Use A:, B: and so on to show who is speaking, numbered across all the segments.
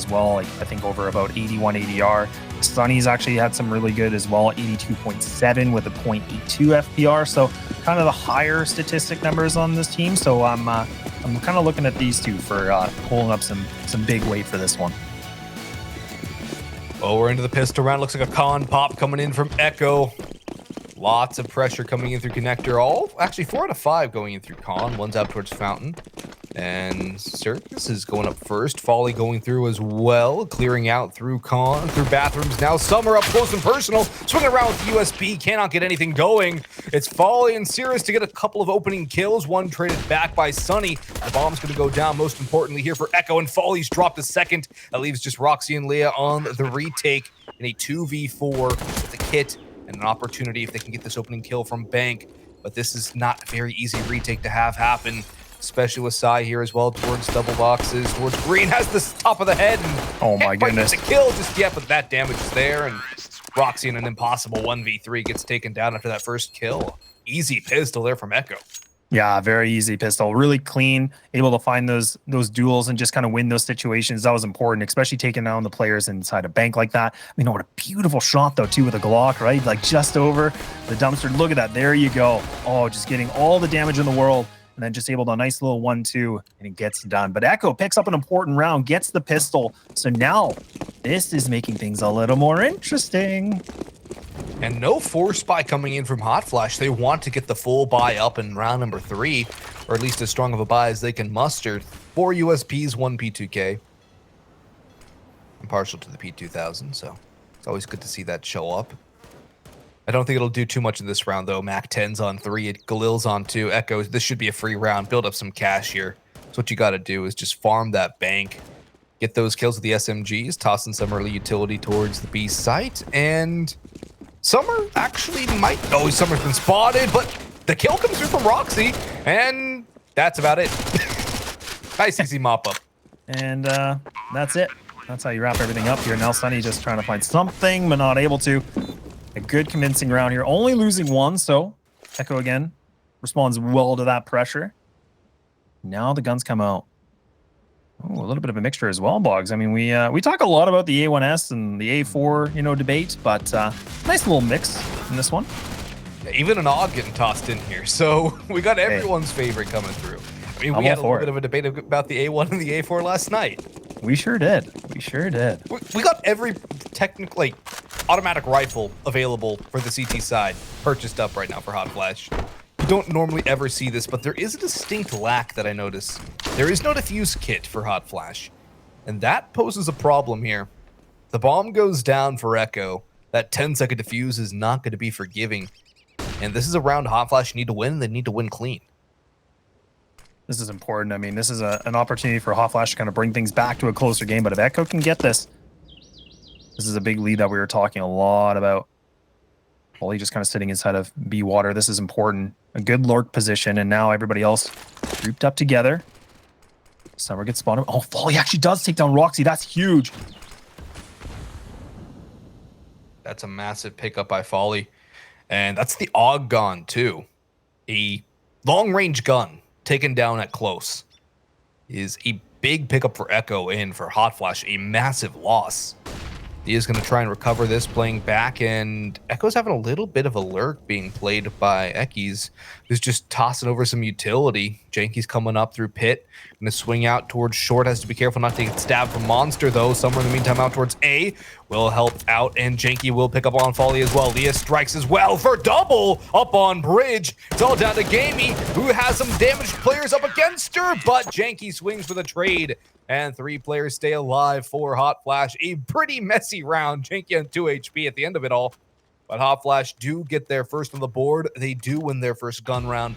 A: as well. Like, I think over about 81 ADR. Sunny's actually had some really good as well, 82.7 with a 0.82 FPR. So kind of the higher statistic numbers on this team. So I'm kind of looking at these two for pulling up some big weight for this one.
B: Oh, we're into the pistol round. Looks like a con pop coming in from Echo. Lots of pressure coming in through connector. All actually 4 out of 5 going in through con. One's out towards fountain. And Circus is going up first. Folly going through as well. Clearing out through con, through bathrooms. Now Summer up close and personal. Swinging around with the USB. Cannot get anything going. It's Folly and Cirrus to get a couple of opening kills. One traded back by Sunny. The bomb's going to go down most importantly here for Echo. And Folly's dropped a second. That leaves just Roxy and Leah on the retake in a 2v4 with a kit and an opportunity if they can get this opening kill from Bank. But this is not a very easy retake to have happen, especially with Sai here as well towards double boxes, towards Green, has this top of the head, and
A: oh my goodness,
B: the kill just yet, but that damage is there, and Roxy in an impossible 1v3 gets taken down after that first kill. Easy pistol there from Echo.
A: Yeah, very easy pistol. Really clean, able to find those duels and just kind of win those situations. That was important, especially taking down the players inside a bank like that. I mean, what a beautiful shot, though, too, with a Glock, right? Like, just over the dumpster. Look at that. There you go. Oh, just getting all the damage in the world, and then just able to a nice little 1-2, and it gets done. But Echo picks up an important round, gets the pistol. So now this is making things a little more interesting.
B: And no force buy coming in from Hot Flash. They want to get the full buy up in round number 3, or at least as strong of a buy as they can muster. 4 USPs, 1 P2K. I'm partial to the P2000, so it's always good to see that show up. I don't think it'll do too much in this round, though. Mac 10's on 3, Galil's on 2. Echo, this should be a free round. Build up some cash here. So what you got to do is just farm that bank, get those kills with the SMGs, toss in some early utility towards the B site, and Summer actually might... Oh, Summer's been spotted, but the kill comes through from Roxy, and that's about it. Nice easy mop up.
A: And that's it. That's how you wrap everything up here. Now Sunny just trying to find something, but not able to. A good convincing round here. Only losing 1, so Echo again responds well to that pressure. Now the guns come out. Oh, a little bit of a mixture as well, Boggs. I mean, we talk a lot about the A1S and the A4, debate, but nice little mix in this one.
B: Even an AUG getting tossed in here, so we got everyone's favorite coming through. I mean, we had a little bit of a debate about the A1 and the A4 last night.
A: We sure did. We sure did.
B: We got every technically automatic rifle available for the CT side purchased up right now for Hot Flash. You don't normally ever see this, but there is a distinct lack that I notice. There is no defuse kit for Hot Flash, and that poses a problem here. The bomb goes down for Echo. That 10-second defuse is not going to be forgiving, and this is a round Hot Flash need to win. They need to win clean.
A: This is important. I mean, this is an opportunity for Hot Flash to kind of bring things back to a closer game, but if Echo can get this, this is a big lead that we were talking a lot about. Foley just kind of sitting inside of B water. This is important. A good lurk position, and now everybody else grouped up together. Summer gets spotted. Oh, Foley actually does take down Roxy. That's huge.
B: That's a massive pickup by Foley. And that's the AUG gun, too. A long-range gun taken down at close is a big pickup for Echo, and for Hot Flash, a massive loss. He is going to try and recover this, playing back, and Echo's having a little bit of a lurk being played by Ekis, who's just tossing over some utility. Janky's coming up through pit, going to swing out towards short, has to be careful not to get stabbed from Monster, though. Somewhere in the meantime out towards A will help out, and Janky will pick up on Folly as well. Leah strikes as well for double up on bridge. It's all down to Gamey, who has some damaged players up against her, but Janky swings for the trade. And 3 players stay alive for Hot Flash. A pretty messy round. Janky on 2 HP at the end of it all. But Hot Flash do get their first on the board. They do win their first gun round.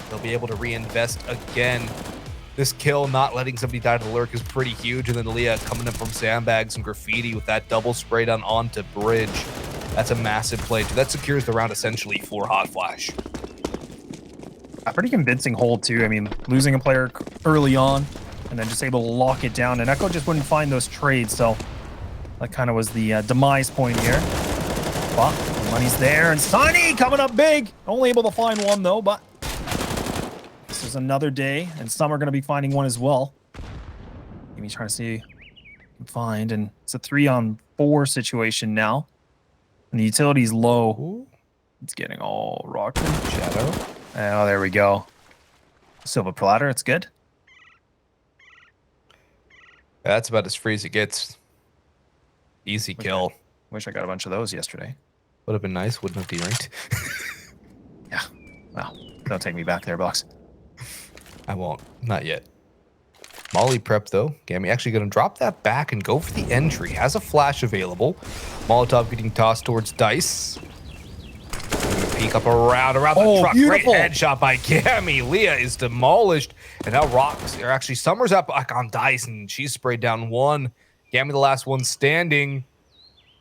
B: They'll be able to reinvest again. This kill, not letting somebody die to the lurk, is pretty huge. And then Leah coming in from sandbags and graffiti with that double spray down onto bridge. That's a massive play, too. That secures the round essentially for Hot Flash.
A: A pretty convincing hold, too. I mean, losing a player early on, and then just able to lock it down. And Echo just wouldn't find those trades, so that kind of was the demise point here. But the money's there, and Sunny coming up big. Only able to find one, though, but this is another day, and some are going to be finding one as well. Maybe trying to see Find, and it's a 3-on-4 situation now. And the utility's low.
B: Ooh.
A: It's getting all rocked.
B: Shadow.
A: Oh, there we go. Silver platter, it's good.
B: That's about as free as it gets. Easy kill.
A: Wish I got a bunch of those yesterday.
B: Would have been nice, wouldn't have deranked.
A: Yeah. Well, don't take me back there, Box.
B: I won't. Not yet. Molly prep though. Gammy actually going to drop that back and go for the entry. Has a flash available. Molotov getting tossed towards Dice. Gonna peek up around the truck.
A: Beautiful.
B: Great headshot by Gammy. Leah is demolished. And now Rocks, or actually Summer's up back on Dice, and she's sprayed down one. Gammy the last one standing.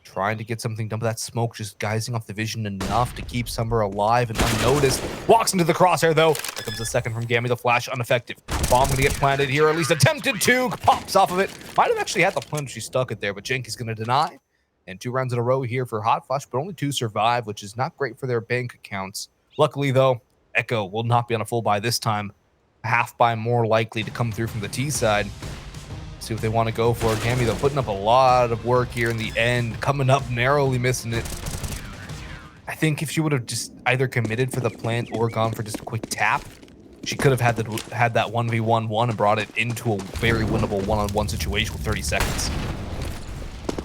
B: Trying to get something done, but that smoke just guising off the vision enough to keep Summer alive and unnoticed. Walks into the crosshair though. There comes the second from Gammy. The flash ineffective. Bomb gonna get planted here, or at least attempted to. Pops off of it. Might have actually had the plan if she stuck it there, but Jenky's gonna deny. And 2 rounds in a row here for Hot Flash, but only 2 survive, which is not great for their bank accounts. Luckily though, Echo will not be on a full buy this time. A half buy more likely to come through from the T side. See what they want to go for. Gammy, though, putting up a lot of work here in the end, coming up narrowly missing it. I think if she would have just either committed for the plant or gone for just a quick tap, she could have had that 1v1 and brought it into a very winnable one-on-one situation with 30 seconds.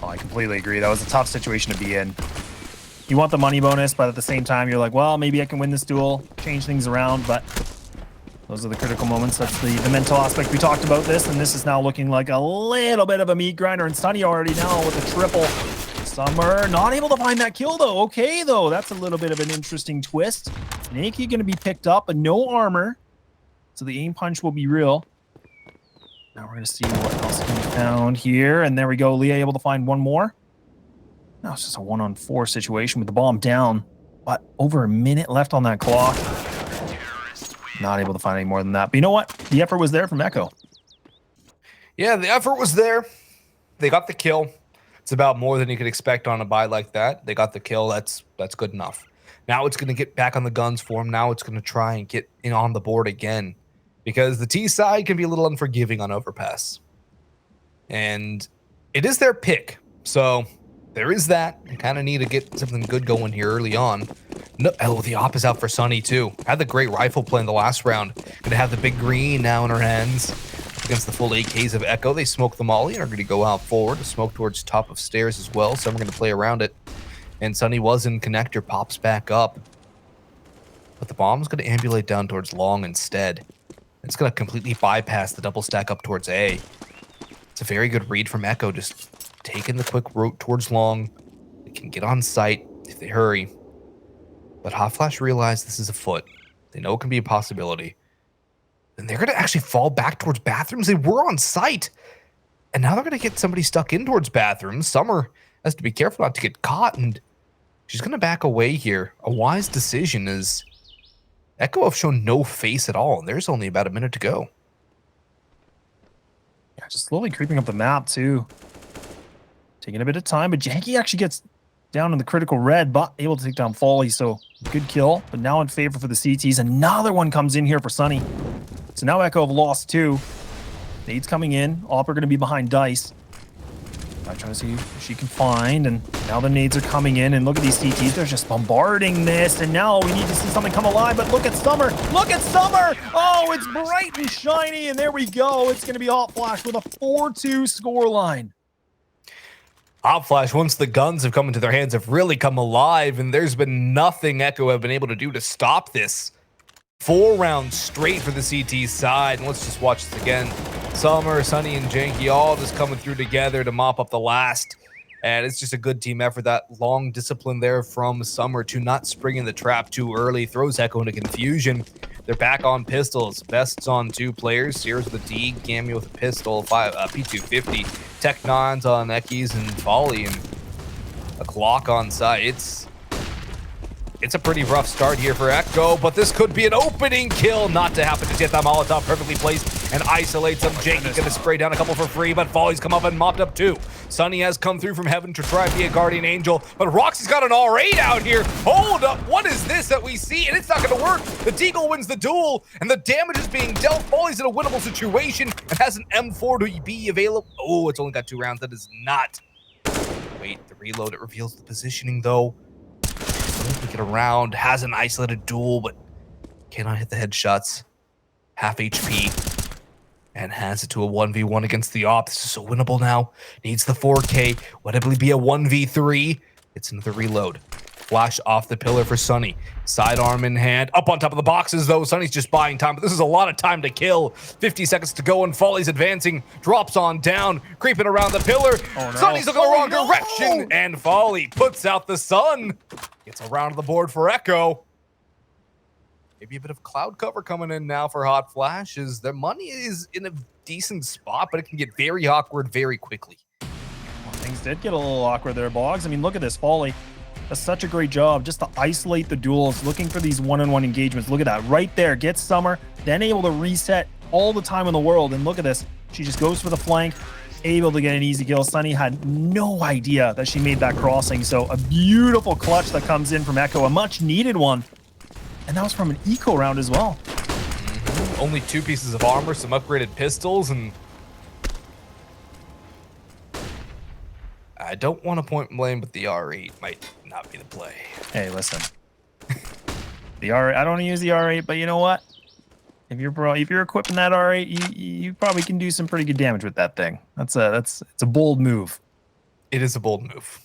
A: Oh, I completely agree. That was a tough situation to be in. You want the money bonus, but at the same time, you're like, well, maybe I can win this duel, change things around, but those are the critical moments. That's the mental aspect. We talked about this, and this is now looking like a little bit of a meat grinder, and Sunny already now with a triple. Summer not able to find that kill, though. Okay, though. That's a little bit of an interesting twist. Nikki going to be picked up, but no armor. So the aim punch will be real. Now we're going to see what else can be found here. And there we go. Leah able to find one more. Now it's just a 1-on-4 situation with the bomb down. But over a minute left on that clock. Not able to find any more than that. But you know what? The effort was there from Echo.
B: Yeah, the effort was there. They got the kill. It's about more than you could expect on a buy like that. They got the kill. That's good enough. Now it's going to get back on the guns for him. Now it's going to try and get in on the board again. Because the T side can be a little unforgiving on Overpass. And it is their pick. So there is that. You kind of need to get something good going here early on. No, oh, the op is out for Sunny too. Had the great rifle play in the last round. Gonna have the big green now in her hands. Against the full AKs of Echo. They smoke the molly and are gonna go out forward. Smoke towards top of stairs as well. Some are gonna play around it. And Sunny was in connector, pops back up. But the bomb's gonna ambulate down towards long instead. It's gonna completely bypass the double stack up towards A. It's a very good read from Echo, just taking the quick route towards long. They can get on site if they hurry. But Hot Flash realized this is a foot. They know it can be a possibility. And they're going to actually fall back towards bathrooms. They were on site. And now they're going to get somebody stuck in towards bathrooms. Summer has to be careful not to get caught. And she's going to back away here. A wise decision as Echo have shown no face at all. And there's only about a minute to go.
A: Yeah, just slowly creeping up the map, too. Taking a bit of time, but Janky actually gets down in the critical red, but able to take down Folly, so good kill. But now in favor for the CTs. Another one comes in here for Sunny. So now Echo have lost 2. Nades coming in. Op are going to be behind Dice. I'm trying to see if she can find, and now the nades are coming in, and look at these CTs. They're just bombarding this, and now we need to see something come alive, but look at Summer. Look at Summer! Oh, it's bright and shiny, and there we go. It's going to be Hot Flash with a 4-2 scoreline.
B: Hot Flash, once the guns have come into their hands, have really come alive, and there's been nothing Echo have been able to do to stop this. 4 rounds straight for the CT side, and let's just watch this again. Summer, Sunny, and Janky all just coming through together to mop up the last. And it's just a good team effort. That long discipline there from Summer to not spring in the trap too early throws Echo into confusion. They're back on pistols. Vests on 2 players. Sears with a D, Gammy with a pistol, P250. Tech-9s on Ekkies and Folly, and a Glock on side. It's a pretty rough start here for Echo, but this could be an opening kill. Not to happen just yet. That Molotov perfectly placed and isolates them. Janky gonna spray down a couple for free, but Folly's come up and mopped up 2. Sunny has come through from heaven to try to be a guardian angel, but Roxy's got an R8 out here. Hold up, what is this that we see? And it's not gonna work. The Deagle wins the duel, and the damage is being dealt. Foley's in a winnable situation and has an M4 to be available. Oh, it's only got 2 rounds. That is not. Wait, the reload, it reveals the positioning though. So get around, has an isolated duel, but cannot hit the headshots. Half HP. And has it to a 1v1 against the op. This is so winnable now. Needs the 4K. Would it be a 1v3? It's another reload. Flash off the pillar for Sunny. Sidearm in hand. Up on top of the boxes, though. Sunny's just buying time, but this is a lot of time to kill. 50 seconds to go, and Foley's advancing. Drops on down. Creeping around the pillar. Oh, no. Sunny's looking the wrong direction. And Foley puts out the sun. Gets around the board for Echo. Maybe a bit of cloud cover coming in now for Hot Flash. Their money is in a decent spot, but it can get very awkward very quickly.
A: Well, things did get a little awkward there, Boggs. I mean, look at this. Foley does such a great job just to isolate the duels, looking for these one-on-one engagements. Look at that right there. Gets Summer, then able to reset all the time in the world. And look at this. She just goes for the flank, able to get an easy kill. Sunny had no idea that she made that crossing. So a beautiful clutch that comes in from Echo, a much-needed one. And that was from an eco round as well.
B: Only 2 pieces of armor, some upgraded pistols, and I don't want to point blame, but the R8 might not be the play.
A: Hey, listen. The R8, I don't want to use the R8, but you know what? If you're equipping that R8, you probably can do some pretty good damage with that thing. It's a bold move.
B: It is a bold move.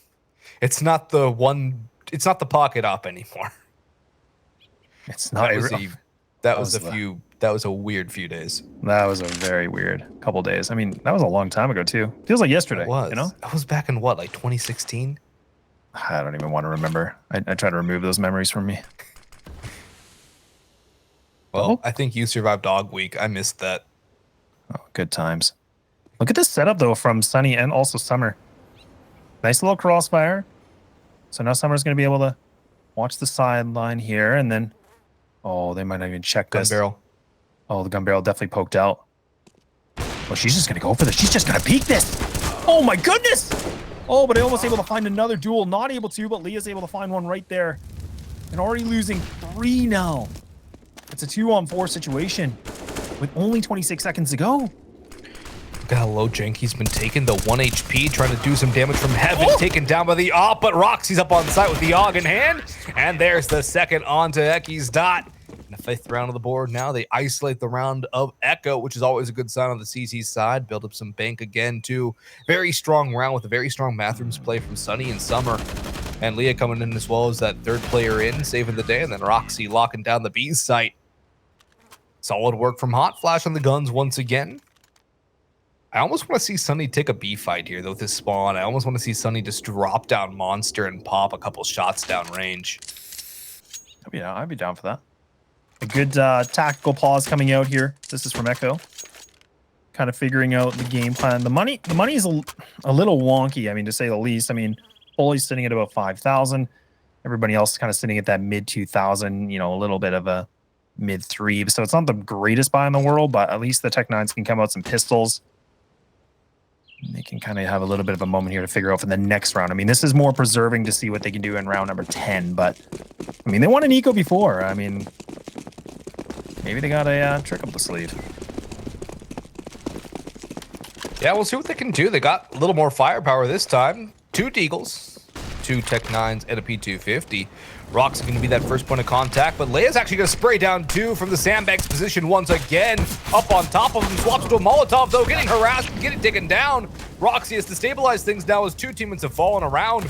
B: It's not the pocket op anymore.
A: It's not.
B: That was a weird few days.
A: That was a very weird couple days. I mean, that was a long time ago too. Feels like yesterday.
B: It was.
A: You know,
B: that was back in what, like 2016?
A: I don't even want to remember. I try to remove those memories from me.
B: Well, I think you survived Dog Week. I missed that.
A: Oh, good times. Look at this setup though from Sunny and also Summer. Nice little crossfire. So now Summer's going to be able to watch the sideline here, and then. Oh, they might not even check this.
B: Gun barrel.
A: Oh, the gun barrel definitely poked out. Oh, she's just going to go for this. She's just going to peek this. Oh, my goodness. Oh, but I almost able to find another duel. Not able to, but Leah's able to find one right there. And already losing 3 now. It's a 2-on-4 situation with only 26 seconds to go.
B: Look at how low Janky's been taking. The 1 HP, trying to do some damage from heaven. Taken down by the op, but Roxy's up on site with the AUG in hand. And there's the second onto Eki's dot. In the 5th round of the board now, they isolate the round of Echo, which is always a good sign on the CC side. Build up some bank again, too. Very strong round with a very strong bathrooms play from Sunny and Summer. And Leah coming in as well as that 3rd player in, saving the day. And then Roxy locking down the B's site. Solid work from Hot Flash on the guns once again. I almost want to see Sunny take a B fight here, though, with his spawn. I almost want to see Sunny just drop down Monster and pop a couple shots down range.
A: I'd be down for that. A good tactical pause coming out here. This is from Echo. Kind of figuring out the game plan. The money is a little wonky, I mean, to say the least. I mean, Foley's sitting at about 5,000. Everybody else is kind of sitting at that mid 2,000, you know, a little bit of a mid 3. So it's not the greatest buy in the world, but at least the Tech 9s can come out some pistols. They can kind of have a little bit of a moment here to figure out for the next round. I mean, this is more preserving to see what they can do in round number 10, but I mean, they won an eco before. I mean, maybe they got a trick up the sleeve.
B: Yeah, we'll see what they can do. They got a little more firepower this time. 2 Deagles, 2 Tech 9s, and a P250. Rock's going to be that first point of contact, but Leia's actually going to spray down 2 from the sandbags position once again. Up on top of him, swaps to a Molotov, though, getting harassed, getting taken down. Roxy has to stabilize things now as 2 teammates have fallen around.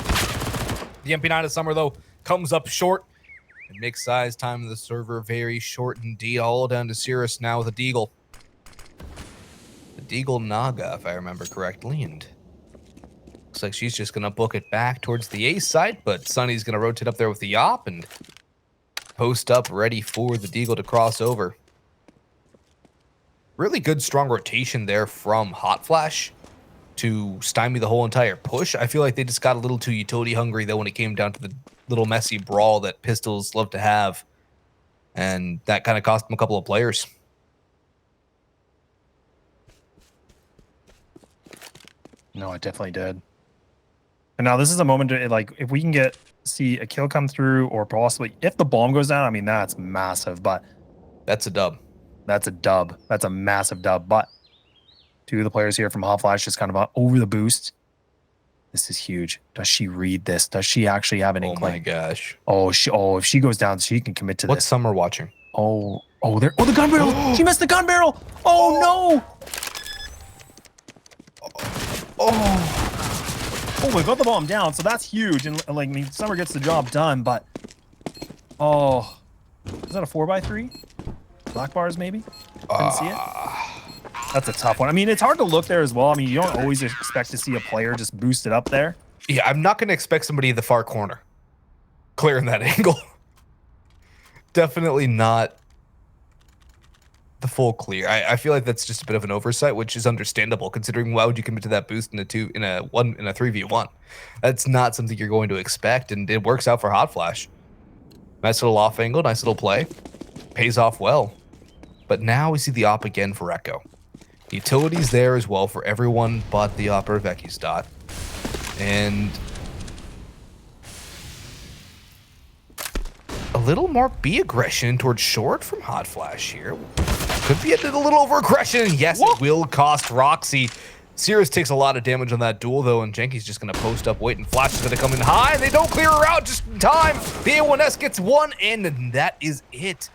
B: The MP9 of Summer, though, comes up short. And makes size time of the server very short indeed. All down to Cirrus now with a Deagle. The Deagle Naga, if I remember correctly, and looks like she's just going to book it back towards the A site, but Sunny's going to rotate up there with the op and post up ready for the Deagle to cross over. Really good, strong rotation there from Hot Flash to stymie the whole entire push. I feel like they just got a little too utility hungry, though, when it came down to the little messy brawl that Pistols love to have. And that kind of cost them a couple of players.
A: No, it definitely did. And now this is a moment to, like, if we can see a kill come through, or possibly if the bomb goes down, I mean, that's massive, but
B: That's a dub.
A: that's a dub. That's a massive dub. But two of the players here from Hot Flash just kind of over the boost. This is huge. Does she read this? Does she actually have an inkling?
B: Oh my gosh.
A: Oh, if she goes down, she can commit to
B: What's
A: this.
B: Summer watching?
A: Oh, there. Oh, the gun barrel. She missed the gun barrel. Oh, no. Oh, we got the bomb down, so that's huge. And like, I mean, Summer gets the job done, but oh, is that a 4x3? Black bars, maybe? Couldn't see it. That's a tough one. I mean, it's hard to look there as well. I mean, you don't always expect to see a player just boosted up there.
B: Yeah, I'm not going to expect somebody in the far corner clearing that angle. Definitely not the full clear. I feel like that's just a bit of an oversight, which is understandable considering why would you commit to that boost in a 3v1. That's not something you're going to expect, and it works out for Hot Flash. Nice little off angle, nice little play. Pays off well. But now we see the op again for Echo. The utility's there as well for everyone but the op or Vecchi's dot. And a little more B aggression towards short from Hot Flash here. Could be a little over aggression. Yes, it will cost Roxy. Cirrus takes a lot of damage on that duel though, and Jenki's just gonna post up, wait, and Flash is gonna come in high, and they don't clear her out just in time. The A1S gets one in, and that is it.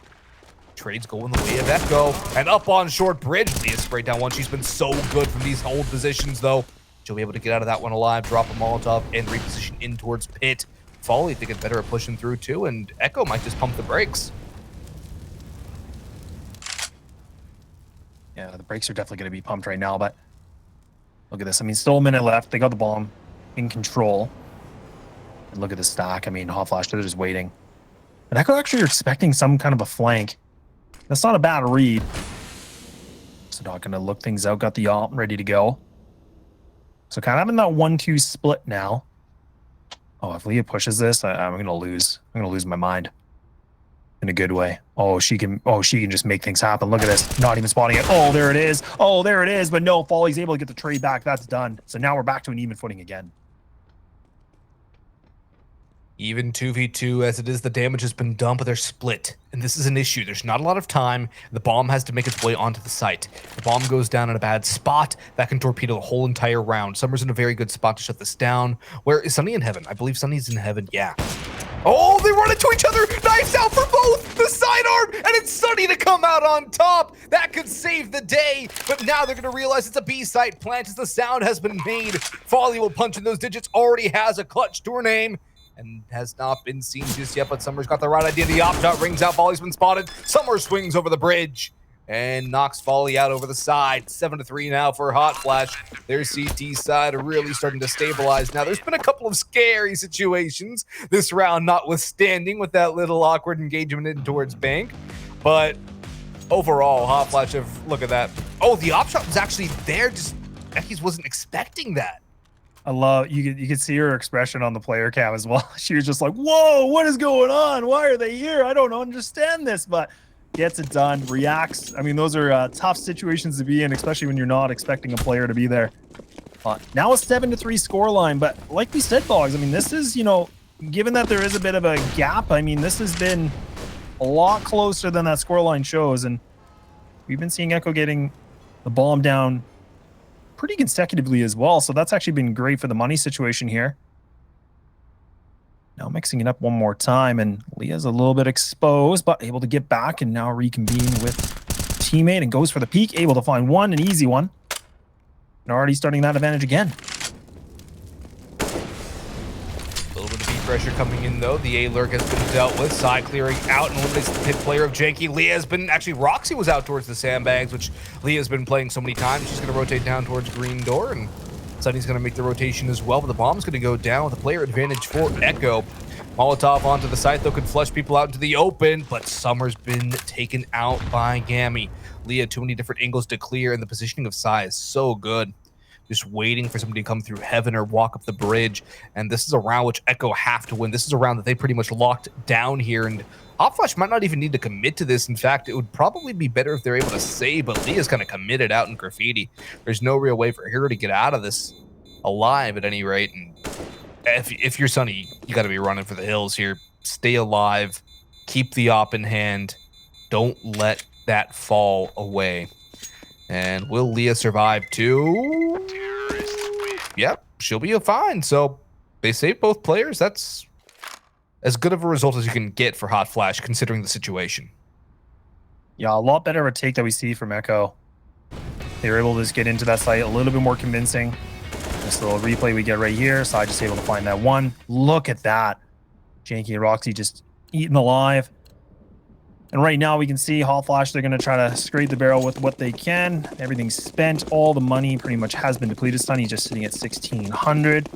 B: Trades go in the way of Echo, and up on short bridge, Leah sprayed down one. She's been so good from these old positions though. She'll be able to get out of that one alive, drop a Molotov, and reposition in towards pit. Folly thinking better at pushing through too, and Echo might just pump the brakes.
A: Yeah, the brakes are definitely going to be pumped right now, but look at this. I mean, still a minute left. They got the bomb in control. And look at the stack. I mean, Hot Flash, they're just waiting. And Echo actually are expecting some kind of a flank. That's not a bad read. So not going to look things out. Got the op ready to go. So kind of in that 1-2 split now. Oh, if Leah pushes this, I'm going to lose. I'm going to lose my mind. In a good way. Oh, she can just make things happen. Look at this. Not even spotting it. Oh, there it is. Oh, there it is. But no, Folly's able to get the trade back. That's done. So now we're back to an even footing again.
B: Even 2v2 as it is, the damage has been done, but they're split. And this is an issue. There's not a lot of time. The bomb has to make its way onto the site. The bomb goes down in a bad spot. That can torpedo the whole entire round. Summer's in a very good spot to shut this down. Where is Sunny in heaven? I believe Sunny's in heaven. Yeah. Oh, they run into each other. Knives out for both. The sidearm, and it's Sunny to come out on top. That could save the day, but now they're going to realize it's a B site plant as the sound has been made. Folly will punch in those digits. Already has a clutch to her name and has not been seen just yet, but Summer's got the right idea. The op shot rings out. Folly's been spotted. Summer swings over the bridge and knocks Folly out over the side. 7-3 now for Hot Flash. Their CT side are really starting to stabilize. Now, there's been a couple of scary situations this round, notwithstanding, with that little awkward engagement in towards Bank. But overall, Hot Flash have, look at that. Oh, the op shot was actually there. Just Becky's wasn't expecting that.
A: I love, you could see her expression on the player cam as well. She was just like, whoa, what is going on? Why are they here? I don't understand this, but gets it done, reacts. I mean, those are tough situations to be in, especially when you're not expecting a player to be there. Now a 7-3 scoreline, but like we said, Boggs, I mean, this is, you know, given that there is a bit of a gap, I mean, this has been a lot closer than that scoreline shows, and we've been seeing Echo getting the bomb down pretty consecutively as well, so that's actually been great for the money situation here. Now mixing it up one more time, and Leah's a little bit exposed, but able to get back and now reconvene with teammate and goes for the peak, able to find one, an easy one. And already starting that advantage again.
B: A little bit of beat pressure coming in though. The A-lurk has been dealt with. Side clearing out and eliminates the pit player of Janky. Leah has been, actually Roxy was out towards the sandbags, which Leah's been playing so many times. She's going to rotate down towards green door, and Sunny's going to make the rotation as well, but the bomb's going to go down with a player advantage for Echo. Molotov onto the site, though, could flush people out into the open, but Summer's been taken out by Gammy. Leah, too many different angles to clear, and the positioning of Sai is so good. Just waiting for somebody to come through heaven or walk up the bridge, and this is a round which Echo have to win. This is a round that they pretty much locked down here, and Hot Flash might not even need to commit to this. In fact, it would probably be better if they're able to save, but Leah's kind of committed out in graffiti. There's no real way for her to get out of this. alive at any rate. And if you're Sunny, you got to be running for the hills here. Stay alive. Keep the op in hand. Don't let that fall away. And will Leah survive too? Yep, she'll be fine. So they saved both players. That's as good of a result as you can get for Hot Flash, considering the situation.
A: Yeah, a lot better of a take that we see from Echo. They were able to just get into that site a little bit more convincing. This little replay we get right here. So I just able to find that one. Look at that. Janky and Roxy just eaten alive. And right now we can see Hot Flash, they're going to try to scrape the barrel with what they can. Everything's spent. All the money pretty much has been depleted. Sunny just sitting at 1,600.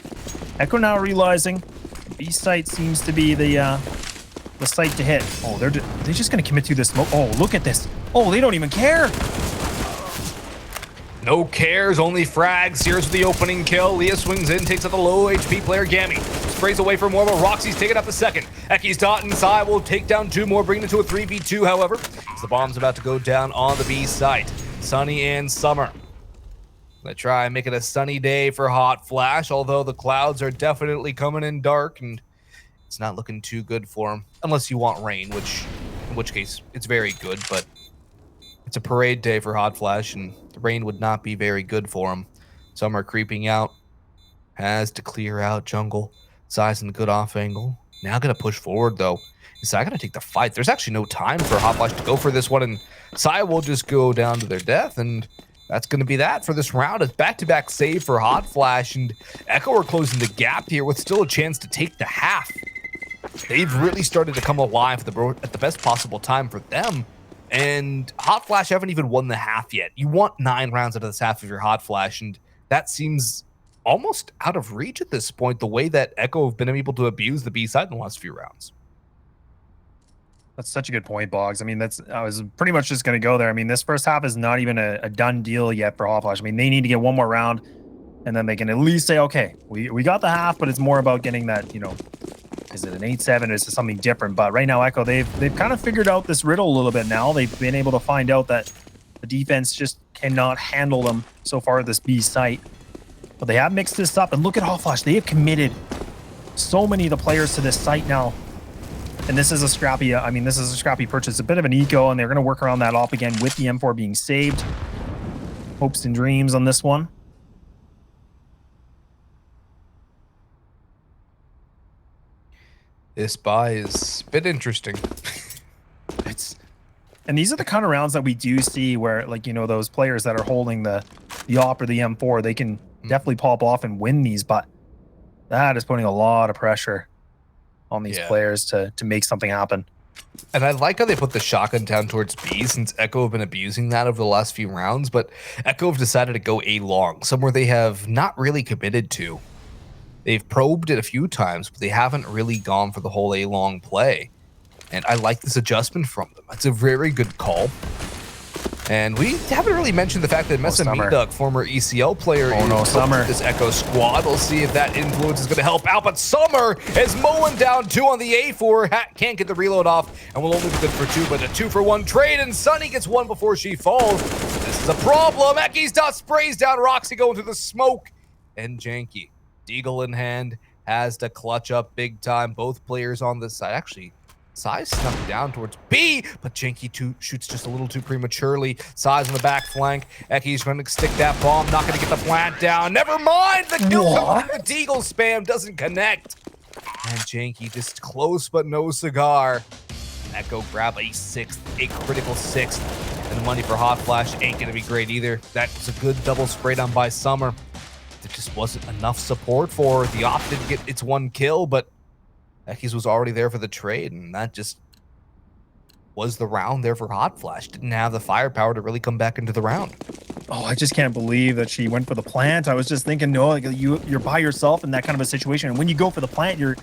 A: Echo now realizing the B site seems to be the site to hit. Oh, they're just going to commit to this smoke. Oh, look at this. Oh, they don't even care.
B: No cares, only frags. Here's the opening kill. Leah swings in, takes out the low HP player Gammy. Sprays away from more, but Roxy's taking up the second. Eki's dot inside will take down two more, bringing it to a 3v2, however, as the bomb's about to go down on the B site. Sunny and Summer. Gonna try and make it a sunny day for Hot Flash, although the clouds are definitely coming in dark, and it's not looking too good for him. Unless you want rain, in which case, it's very good, but it's a parade day for Hot Flash, and the rain would not be very good for him. Summer creeping out. Has to clear out jungle. Sai's in the good off angle. Now gonna push forward, though. Sai gonna take the fight. There's actually no time for Hot Flash to go for this one, and Sai will just go down to their death, and that's gonna be that for this round. It's back-to-back save for Hot Flash, and Echo are closing the gap here with still a chance to take the half. They've really started to come alive at the best possible time for them. And Hot Flash haven't even won the half yet. You want 9 rounds out of this half of your Hot Flash, and that seems almost out of reach at this point, the way that Echo have been able to abuse the B side in the last few rounds.
A: That's such a good point, Boggs. I mean, I was pretty much just going to go there. I mean, this first half is not even a done deal yet for Hot Flash. I mean, they need to get one more round, and then they can at least say, okay, we got the half, but it's more about getting that, you know, is it an 8-7? Is it something different? But right now, Echo, they've kind of figured out this riddle a little bit now. They've been able to find out that the defense just cannot handle them so far at this B site. But they have mixed this up. And look at Hot Flash. They have committed so many of the players to this site now. And this is a scrappy, this is a scrappy purchase. A bit of an eco, and they're going to work around that op again with the M4 being saved. Hopes and dreams on this one.
B: This buy is a bit interesting.
A: And these are the kind of rounds that we do see where, like, you know, those players that are holding the op or the M4, they can definitely pop off and win these, but that is putting a lot of pressure on these players to make something happen.
B: And I like how they put the shotgun down towards B, since Echo have been abusing that over the last few rounds, but Echo have decided to go A long, somewhere they have not really committed to. They've probed it a few times, but they haven't really gone for the whole A-long play. And I like this adjustment from them. It's a very good call. And we haven't really mentioned the fact that Mesa Meduck, former ECL player,
A: Summer.
B: This Echo squad. We'll see if that influence is going to help out. But Summer is mowing down 2 on the A4. Can't get the reload off, and will only be good for 2, but a 2-for-1 trade. And Sunny gets 1 before she falls. This is a problem. Eki's dot sprays down Roxy going through the smoke. And Janky, Deagle in hand, has to clutch up big time. Both players on this side. Actually, Sai snuck down towards B, but Janky shoots just a little too prematurely. Sai's on the back flank. Eki's going to stick that bomb, not going to get the plant down. Never mind, the kill comes from the Deagle spam, doesn't connect. And Janky just close, but no cigar. Echo grab a 6th, a critical 6th. And the money for Hot Flash ain't going to be great either. That's a good double spray down by Summer. There just wasn't enough support for the op. Didn't get its 1 kill, but Eki's was already there for the trade, and that just was the round there for Hot Flash. Didn't have the firepower to really come back into the round.
A: Oh, I just can't believe that she went for the plant. I was just thinking, no, like you're by yourself in that kind of a situation, and when you go for the plant, you're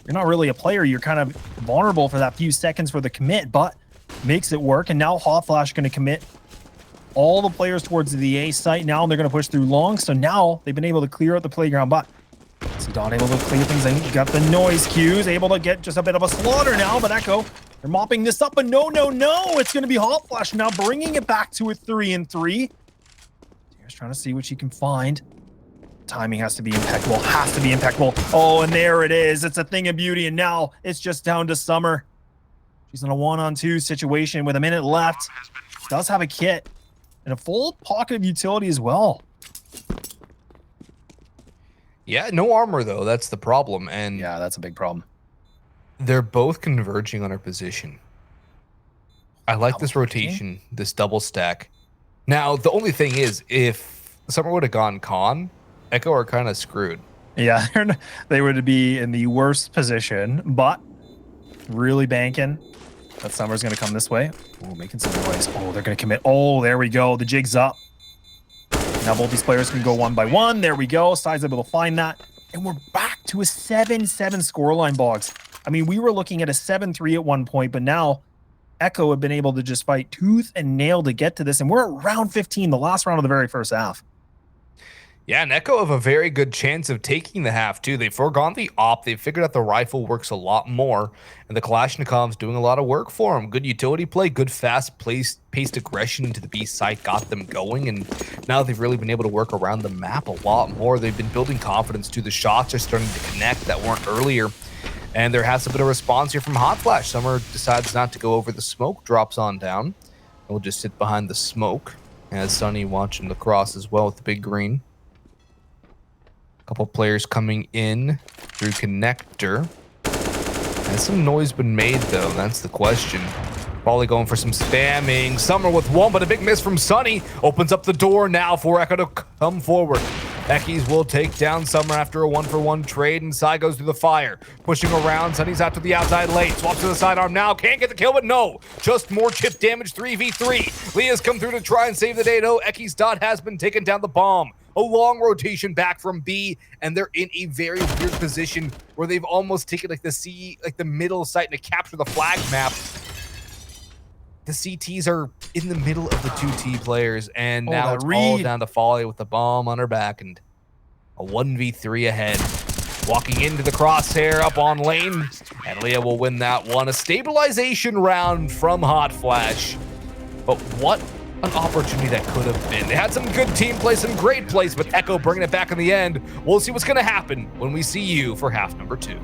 A: not really a player. You're kind of vulnerable for that few seconds for the commit, but makes it work. And now Hot Flash going to commit all the players towards the A site. Now they're going to push through long, so now they've been able to clear out the playground, but Don able to clear things in. Got the noise cues, able to get just a bit of a slaughter now, but Echo, they're mopping this up, but no, it's going to be Hot Flash now, bringing it back to a 3-3. Just trying to see what she can find. timing has to be impeccable. Has to be impeccable. Oh, and there it is. It's a thing of beauty. And now it's just down to Summer. She's in a 1-on-2 situation with a minute left. Does have a kit and a full pocket of utility as well.
B: Yeah, no armor though. That's the problem. And
A: yeah, that's a big problem.
B: They're both converging on her position. I like this rotation, this double stack. Now, the only thing is, if Summer would have gone con, Echo are kind of screwed.
A: Yeah, they would be in the worst position, but really banking that Summer's going to come this way. Oh, making some noise. Oh, they're going to commit. Oh, there we go. The jig's up. Now both these players can go 1 by 1. There we go. Side's able to find that. And we're back to a 7-7 scoreline, Boggs. I mean, we were looking at a 7-3 at one point, but now Echo have been able to just fight tooth and nail to get to this. And we're at round 15, the last round of the very first half.
B: Yeah, and Echo have a very good chance of taking the half, too. They've foregone the op. They've figured out the rifle works a lot more, and the Kalashnikov's doing a lot of work for them. Good utility play, good fast-paced aggression into the B site got them going, and now they've really been able to work around the map a lot more. They've been building confidence, too. The shots are starting to connect that weren't earlier, and there has been a response here from Hot Flash. Summer decides not to go over the smoke, drops on down, and we'll just sit behind the smoke, as Sunny watching the cross as well with the big green. Couple players coming in through connector. Has some noise been made though? That's the question. Probably going for some spamming. Summer with one, but a big miss from Sunny. Opens up the door now for Echo to come forward. Ekkies will take down Summer after a 1-for-1 trade, and Sai goes through the fire. Pushing around, Sunny's out to the outside lane. Swaps to the sidearm now. Can't get the kill, but no. Just more chip damage, 3v3. Leah's come through to try and save the day. No, Ekkies dot has been taken down the bomb. A long rotation back from B, and they're in a very weird position where they've almost taken like the middle site to capture the flag map. The CTs are in the middle of the 2T players, and now it's all down to Folly with the bomb on her back and a 1v3 ahead. Walking into the crosshair up on lane, and Leah will win that one. A stabilization round from Hot Flash, but what an opportunity that could have been. They had some good team play, some great plays, but Echo bringing it back in the end. We'll see what's going to happen when we see you for half number 2.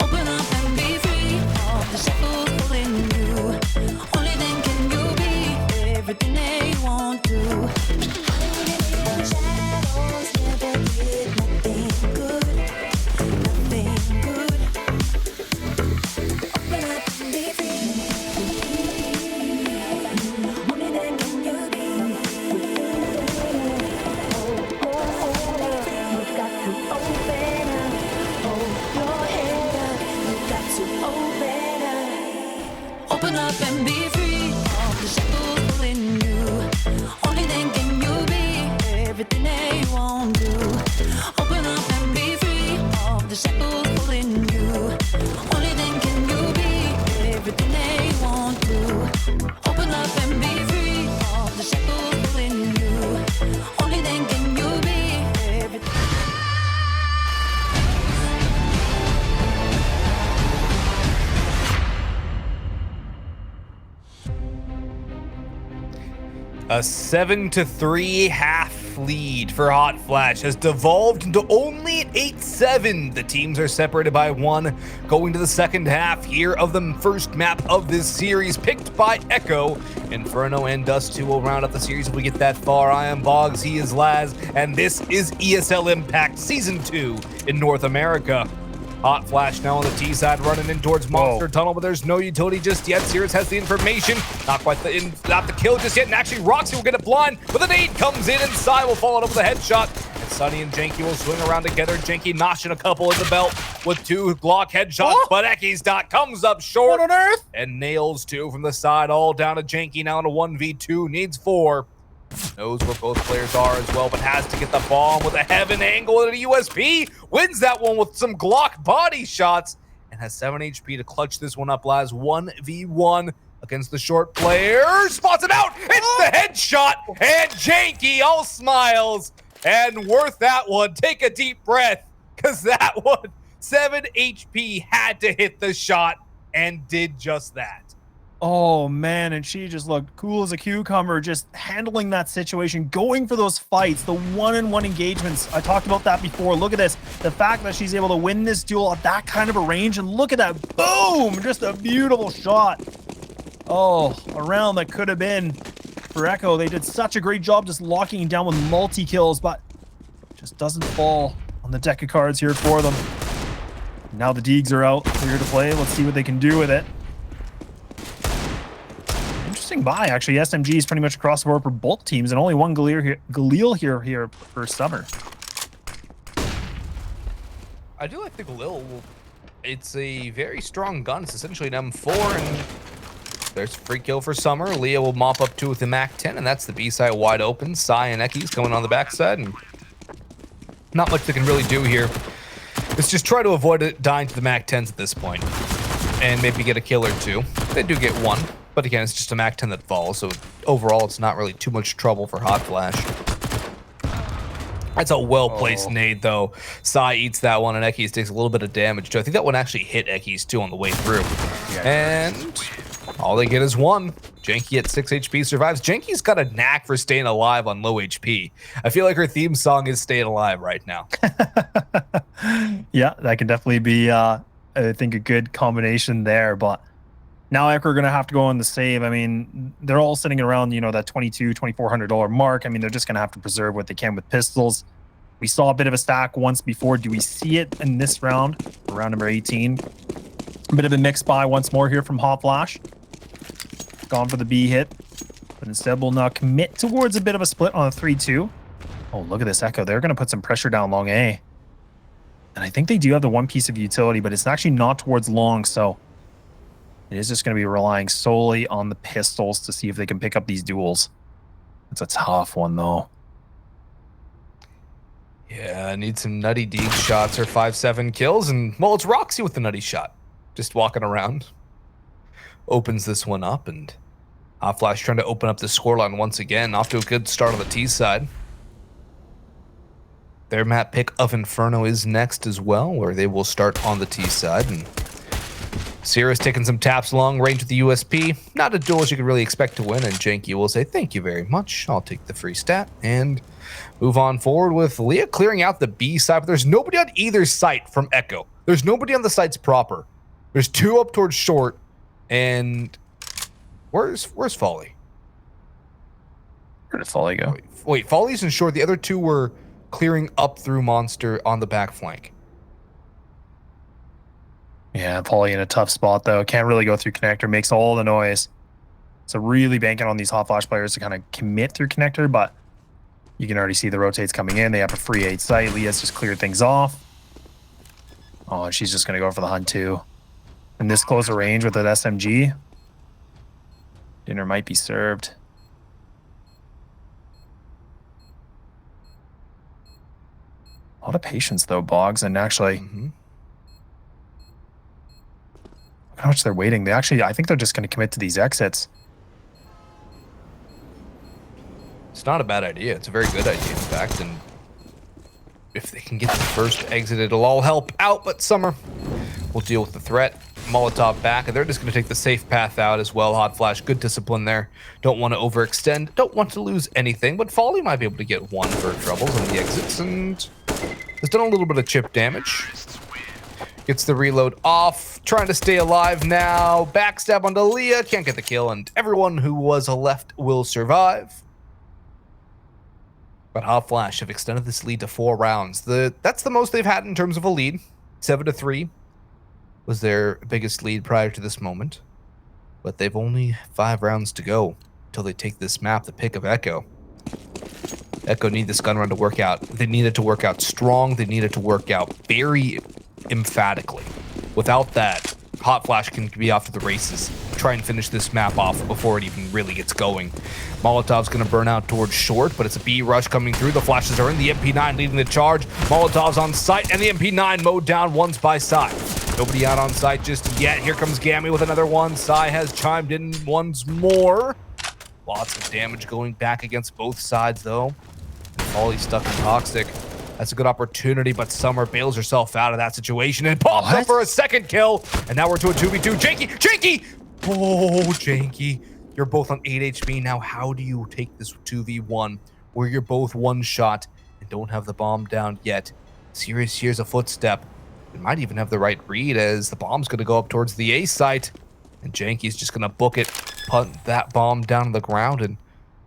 C: Open Open up and be free of the shackles pulling you. Only then can you be everything that you want to. Open up and be free of the shackles pulling you. Only then can you be everything that you want to. Open up and be free of the shackles pulling you. Only then can you be everything.
B: A 7-3 half lead for Hot Flash has devolved into only an 8-7. The teams are separated by 1 going to the second half here of the first map of this series, picked by Echo. Inferno and Dust2 will round up the series if we get that far. I am Boggs, he is Laz, and this is ESL Impact Season 2 in North America. Hot Flash now on the T side, running in towards Monster Tunnel, but there's no utility just yet. Sirius has the information, not quite not the kill just yet, and actually Roxy will get it blind, but the nade comes in, and Sai will follow it up with a headshot. And Sunny and Janky will swing around together. Janky notching a couple in the belt with 2 Glock headshots, but Eki's dot comes up short.
A: What on earth?
B: And nails 2 from the side, all down to Janky now in a 1v2, needs 4. Knows where both players are as well, but has to get the bomb with a heaven angle and a USP. Wins that one with some Glock body shots and has 7 HP to clutch this one up. Laz 1v1 against the short player. Spots him out. It's the headshot. And Janky all smiles. And worth that one. Take a deep breath, because that one, 7 HP, had to hit the shot and did just that.
A: Oh man, and she just looked cool as a cucumber, just handling that situation, going for those fights, the one-on-one engagements. I talked about that before. Look at this, the fact that she's able to win this duel at that kind of a range, and look at that, boom, just a beautiful shot. Oh, a round that could have been for Echo. They did such a great job just locking down with multi-kills, but just doesn't fall on the deck of cards here for them. Now the Deegs are out, clear to play. Let's see what they can do with it. By actually, SMG is pretty much across the board for both teams, and only one Galil here for Summer.
B: I do like the Galil. It's a very strong gun. It's essentially an M4, and there's a free kill for Summer. Leah will mop up 2 with the MAC-10, and that's the B side wide open. Sai and Eki's coming on the backside, and not much they can really do here. It's just try to avoid it dying to the MAC-10s at this point, and maybe get a kill or 2. They do get 1. But again, it's just a MAC-10 that falls, so overall, it's not really too much trouble for Hot Flash. That's a well-placed nade, though. Sai eats that one, and Ekis takes a little bit of damage, too. I think that one actually hit Ekis, too, on the way through. Yeah, and all they get is 1. Janky at 6 HP survives. Janky's got a knack for staying alive on low HP. I feel like her theme song is Staying Alive right now.
A: Yeah, that can definitely be, I think, a good combination there, but now Echo are going to have to go on the save. I mean, they're all sitting around, you know, that $2,400 mark. I mean, they're just going to have to preserve what they can with pistols. We saw a bit of a stack once before. Do we see it in this round? Round number 18. A bit of a mix buy once more here from Hot Flash. Gone for the B hit, but instead will now commit towards a bit of a split on a 3-2. Oh, look at this Echo. They're going to put some pressure down long A. And I think they do have the one piece of utility, but it's actually not towards long, so it is just going to be relying solely on the pistols to see if they can pick up these duels. It's a tough one, though.
B: Yeah, I need some nutty deed shots or 5-7 kills, and, well, it's Roxy with the nutty shot. Just walking around. Opens this one up, and Hot Flash trying to open up the scoreline once again. Off to a good start on the T side. Their map pick of Inferno is next as well, where they will start on the T side, and Sierra's taking some taps long range with the USP. Not a duel you could really expect to win, and Janky will say, thank you very much. I'll take the free stat and move on forward with Leah clearing out the B side, but there's nobody on either site from Echo. There's nobody on the sites proper. There's 2 up towards short, and where's Folly?
A: Where did Folly go?
B: Wait, Folly's in short. The other 2 were clearing up through Monster on the back flank.
A: Yeah, Folly in a tough spot, though. Can't really go through connector. Makes all the noise. So really banking on these Hot Flash players to kind of commit through connector, but you can already see the rotates coming in. They have a free 8 site. Leah's just cleared things off. Oh, and she's just going to go for the hunt, too. in this close a range with an SMG. Dinner might be served. A lot of patience though, Boggs, and actually, look at how much they're waiting. They actually, I think they're just going to commit to these exits.
B: It's not a bad idea. It's a very good idea, in fact. And if they can get the first exit, it'll all help out. But Summer will deal with the threat. Molotov back, and they're just going to take the safe path out as well. Hot Flash, good discipline there. Don't want to overextend. Don't want to lose anything. But Folly might be able to get one for troubles on the exits, and has done a little bit of chip damage. Gets the reload off. Trying to stay alive now. Backstab onto Leah. Can't get the kill, and everyone who was left will survive. But Hot Flash have extended this lead to 4 rounds. That's the most they've had in terms of a lead. 7-3 was their biggest lead prior to this moment. But they've only 5 rounds to go until they take this map, the pick of Echo. Echo need this gun run to work out. They need it to work out strong. They need it to work out very emphatically. Without that, Hot Flash can be off to the races. Try and finish this map off before it even really gets going. Molotov's going to burn out towards short, but it's a B rush coming through. The flashes are in. The MP9 leading the charge. Molotov's on site, and the MP9 mowed down once by Sai. Nobody out on site just yet. Here comes Gammy with another one. Sai has chimed in once more. Lots of damage going back against both sides, though. Folly stuck in Toxic. That's a good opportunity, but Summer bails herself out of that situation and pops up for a second kill. And now we're to a 2v2. Janky! Oh, Janky. You're both on 8 HP. Now, how do you take this 2v1 where you're both one shot and don't have the bomb down yet? Sirius hears a footstep. It might even have the right read as the bomb's going to go up towards the A site. And Janky's just going to book it, punt that bomb down to the ground, and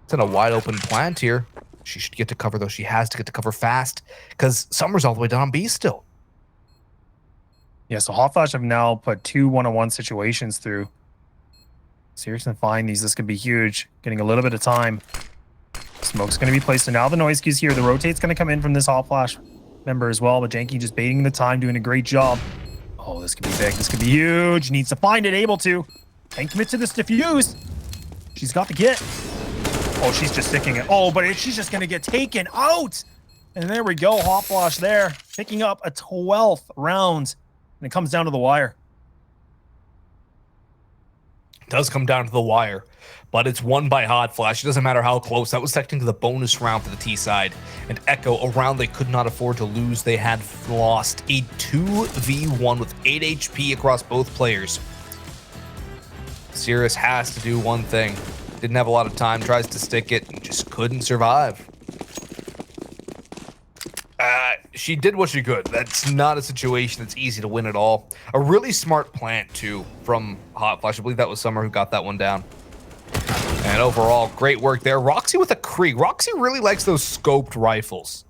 B: it's in a wide open plant here. She should get to cover, though. She has to get to cover fast because Summer's all the way down on B still.
A: Yeah, so Hot Flash have now put 2 1-on-1 situations through. Sirius can find these. This could be huge. Getting a little bit of time. Smoke's going to be placed, and now the noise cue's here. The rotate's going to come in from this Hot Flash member as well, but Janky just baiting the time, doing a great job. Oh, this could be big. This could be huge. Needs to find it, able to. And commit to this defuse. She's got the kit. Oh, she's just sticking it. Oh, but she's just going to get taken out. And there we go. Hot Flash there. Picking up a 12th round. And it comes down to the wire.
B: It does come down to the wire. But it's won by Hot Flash. It doesn't matter how close. That was technically the bonus round for the T side. And Echo, a round they could not afford to lose. They had lost a 2v1 with 8 HP across both players. Sirius has to do one thing. Didn't have a lot of time, tries to stick it, and just couldn't survive. She did what she could. That's not a situation that's easy to win at all. A really smart plant, too, from Hot Flash. I believe that was Summer who got that one down. And overall, great work there. Roxy with a Krieg. Roxy really likes those scoped rifles.